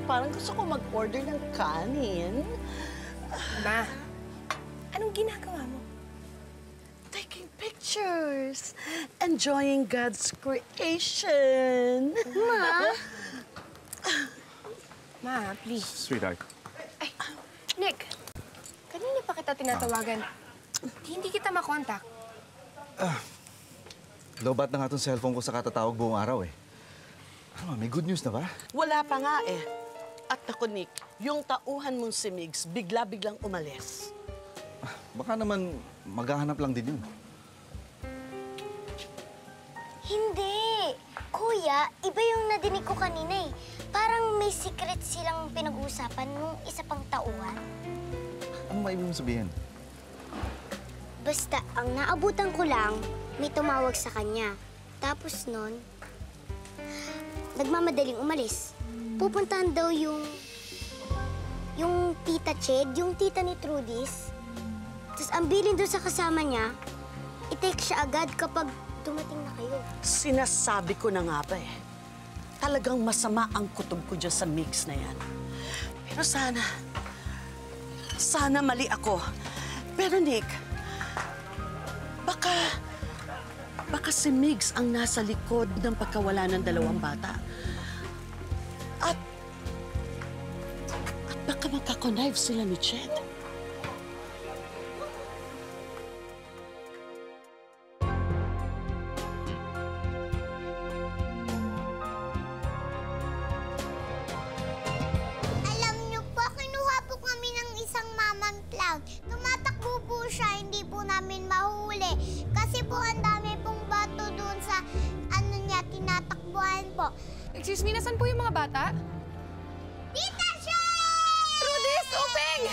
parang gusto ko mag-order ng kanin. Ma, anong ginagawa mo? Taking pictures. Enjoying God's creation. Ma? Ma, please. Sweetheart. Ay, Nick. Kanina pa kita tinatawagan. Hindi kita makontak. Lobat na nga itong cellphone ko sa katatawag buong araw eh. Ano, may good news na ba? Wala pa nga eh. At ako, Nick, yung tauhan mong si Migs, bigla-biglang umalis. Baka naman maghahanap lang din yun. Hindi. Kuya, iba yung nadinig ko kanina eh. Parang may secret silang pinag-uusapan nung isa pang tauhan. Ano ba ibig mong sabihin? Basta, ang naabutan ko lang, may tumawag sa kanya. Tapos nun, nagmamadaling umalis. Pupuntahan daw yung tita Ched, yung tita ni Trudis. Tapos ang bilin doon sa kasama niya, i-take siya agad kapag dumating na kayo. Sinasabi ko na nga ba eh. Talagang masama ang kutob ko dyan sa mix na yan. Pero sana mali ako. Pero Nick, baka si Migs ang nasa likod ng pagkawala ng dalawang bata. At baka magkakonnive sila ni Ched. Alam niyo po, kinuha po kami ng isang mamang clown. Tumatakbo po siya, hindi po namin mahuli. Kasi po ang dami pong bato doon sa tinatakbuhan po. Excuse me, nasan po yung mga bata? Tita Ched! Trudis, Upeng!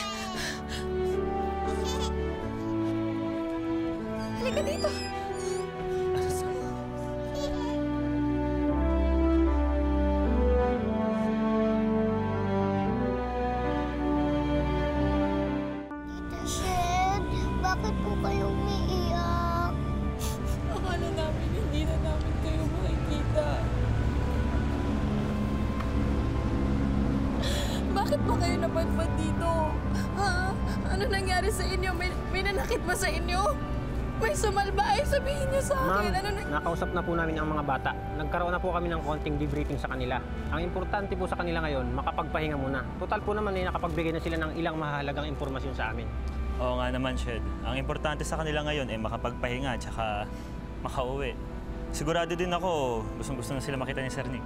Halika dito. Tita Ched, bakit po kayo umiiyak? Akala namin hindi na namin kayo makikita. Bakit ba kayo napadpad dito? Ha? Ano nangyari sa inyo? May nanakit ba sa inyo? May sumalba ay sabihin niyo sa akin. Ma'am, nakausap na po namin ang mga bata. Nagkaroon na po kami ng konting debriefing sa kanila. Ang importante po sa kanila ngayon, makapagpahinga muna. Total po naman ay nakapagbigay na sila ng ilang mahalagang impormasyon sa amin. Oo nga naman, Shed. Ang importante sa kanila ngayon ay makapagpahinga at saka makauwi. Sigurado din ako, gustong-gusto na sila makita ni Sir Nick.